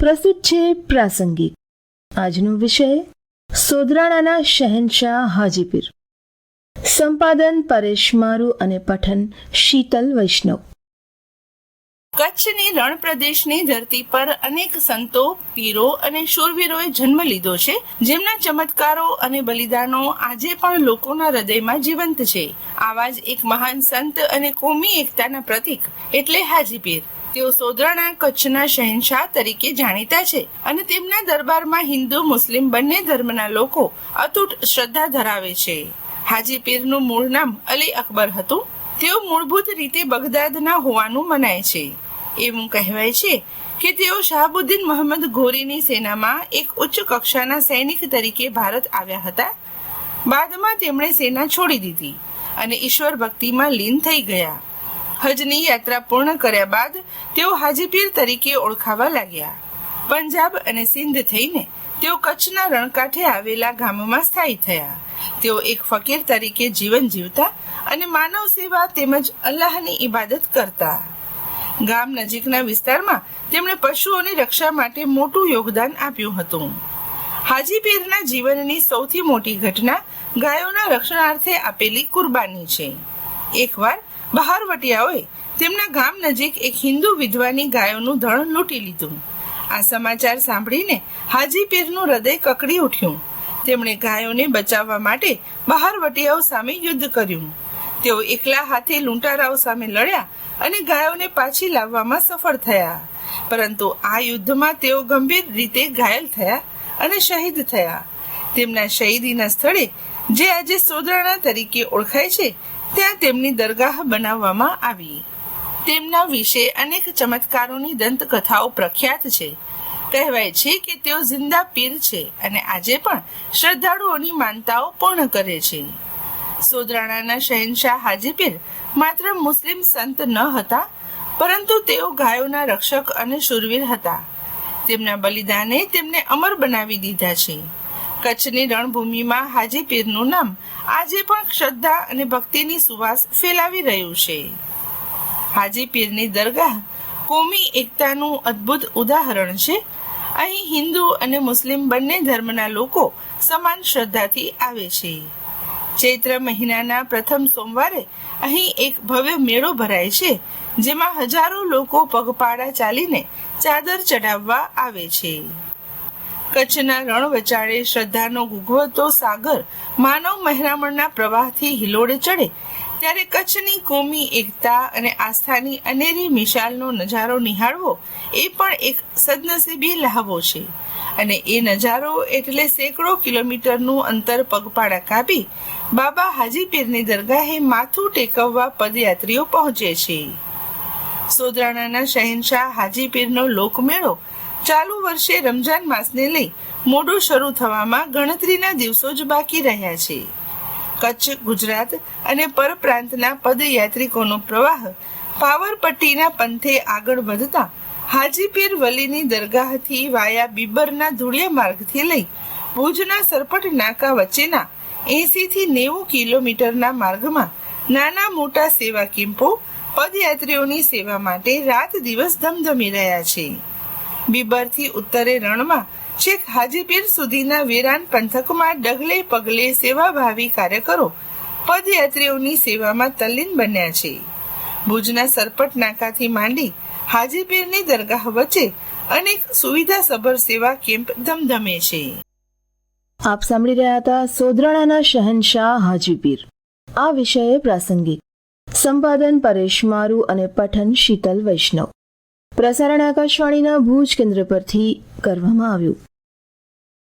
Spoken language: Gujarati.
પ્રસ્તુત છે પ્રાસંગિક. આજનો વિષય સોદરાણાના શહેનશાહ હાજીપીર. સંપાદન પરેશ મારુ અને પઠન શીતલ વૈષ્ણવ. કચ્છની રણ પ્રદેશની ધરતી પર અનેક સંતો, પીરો અને શૂરવીરોએ જન્મ લીધો છે, જેમના ચમત્કારો અને બલિદાનો આજે પણ લોકોના હૃદયમાં જીવંત છે. આવા જ એક મહાન સંત અને કોમી એકતાના પ્રતીક એટલે હાજીપીર. તેઓ સોદરાણા કચ્છના શહેનશાહ તરીકે જાણીતા છે અને તેમના દરબારમાં હિન્દુ મુસ્લિમ બંને ધર્મના લોકો અતૂટ શ્રદ્ધા ધરાવે છે. હાજીપીરનું મૂળ નામ અલી અકબર હતું. તેઓ મૂળભૂત રીતે બગદાદના હોવાનું મનાય છે. એવું કહેવાય છે કે તેઓ શાહબુદ્દીન મોહમ્મદ ઘોરીની સેનામાં એક ઉચ્ચ કક્ષાના સૈનિક તરીકે ભારત આવ્યા હતા. બાદમાં તેમણે સેના છોડી દીધી અને ઈશ્વર ભક્તિમાં લીન થઈ ગયા. હજની યાત્રા પૂર્ણ કર્યા બાદ તેઓ હાજીપીર તરીકે ઓળખાવા લાગ્યા. પંજાબ અને સિંધ થઈને તેઓ કચ્છના રણકાંઠે આવેલા ગામમાં સ્થાયી થયા. તેઓ એક ફકીર તરીકે જીવન જીવતા અને માનવ સેવા તેમજ અલ્લાહની ઇબાદત કરતા. ગામ નજીકના વિસ્તારમાં તેમણે પશુઓની રક્ષા માટે મોટું યોગદાન આપ્યું હતું. હાજીપીરના જીવનની સૌથી મોટી ઘટના ગાયોના રક્ષણાર્થે આપેલી કુરબાની છે. એકવાર બહારવટિયાઓએ તેમના ગામ નજીક એક હિન્દુ વિધવાની ગાયોનું ધણ લૂંટી લીધું. આ સમાચાર સાંભળીને હાજીપીરનું હૃદય કકડી ઉઠ્યું. તેમણે ગાયોને બચાવવા માટે બહારવટિયાઓ સામે યુદ્ધ કર્યું. તેઓ એકલા હાથે લૂંટારાઓ સામે લડ્યા અને ગાયોને પાછી લાવવામાં સફળ થયા. પરંતુ આ યુદ્ધમાં તેઓ ગંભીર રીતે ઘાયલ થયા અને શહીદ થયા. તેમના શહીદીના સ્થળે, જે આજે સોદરાણા તરીકે ઓળખાય છે, ત્યાં તેમની દરગાહ બનાવવામાં આવી. તેમના વિશે અનેક ચમત્કારોની દંતકથાઓ પ્રખ્યાત છે. કહેવાય છે કે તેઓ જિંદા પીર છે અને આજે પણ શ્રદ્ધાળુઓની માનતાઓ પૂર્ણ કરે છે. સોદરાણાના શહેનશાહ હાજીપીર માત્ર મુસ્લિમ સંત ન હતા, પરંતુ તેઓ ગાયોના રક્ષક અને શૂરવીર હતા. તેમના બલિદાને તેમને અમર બનાવી દીધા છે. કચ્છની રણભૂમિમાં હાજીપીરનું નામ આજે પણ શ્રદ્ધા અને ભક્તિની સુવાસ ફેલાવી રહ્યું છે. હાજીપીરની દરગાહ કોમી એકતાનું અદ્ભુત ઉદાહરણ છે. અહીં હિન્દુ અને મુસ્લિમ બંને ધર્મના લોકો સમાન શ્રદ્ધાથી આવે છે. ચૈત્ર મહિનાના પ્રથમ સોમવારે અહીં એક ભવ્ય મેળો ભરાય છે, જેમાં હજારો લોકો પગપાળા ચાલીને ચાદર ચઢાવવા આવે છે. કચ્છના રણ વચાળે શ્રદ્ધાનો ગુગવતો સાગર માનવ મહેરામણના પ્રવાહથી હિલોડે ચડે ત્યારે કચ્છની કોમી એકતા અને આસ્થાની અનેરી મિશાલનો નજારો નિહાળવો એ પણ એક સદનસીબી લહાવો છે. અને એ નજારો એટલે સેંકડો કિલોમીટરનું અંતર પગપાળા કાપી બાબા હાજીપીરની દરગાહે માથું ટેકવવા પદયાત્રીઓ પહોંચે છે. સોદરાણાના શહેનશાહ હાજીપીરનો લોકમેળો ચાલુ વર્ષે રમજાન માસને લઈ મોડું શરૂ થવામાં ગણતરીના દિવસો જ બાકી રહ્યા છે. કચ્છ, ગુજરાત અને પરપ્રાંતના પદયાત્રિકોનો પ્રવાહ પાવરપટ્ટીના પંથે આગળ વધતા હાજીપીર વલીની દરગાહથી વાયા બિબરના ધુળિયા માર્ગથી લઈ ભુજના સરપટ નાકા વચ્ચેના 80 થી 90 કિલોમીટરના માર્ગમાં નાના મોટા સેવા કેમ્પો પદયાત્રીઓની સેવા માટે રાત દિવસ ધમધમી રહ્યા છે. બિબરથી ઉત્તરે રણમાં છેક હાજીપીર સુધીના વેરાન પંથકમાં ડગલે પગલે સેવાભાવી કાર્યકરો પદયાત્રીઓની સેવામાં તલ્લીન બન્યા છે. ભુજના સરપટ નાકાથી માંડી હાજીપીરની દરગાહ વચ્ચે અનેક સુવિધાસભર સેવા કેમ્પ ધમધમે છે. આપ સાંભળી રહ્યા હતા સોદરાણાના શહેનશાહ હાજીપીર. આ વિષયે પ્રાસંગિક. સંપાદન પરેશ મારુ અને પઠન શીતલ વૈષ્ણવ. પ્રસારણ આકાશવાણીના ભુજ કેન્દ્ર પરથી કરવામાં આવ્યું.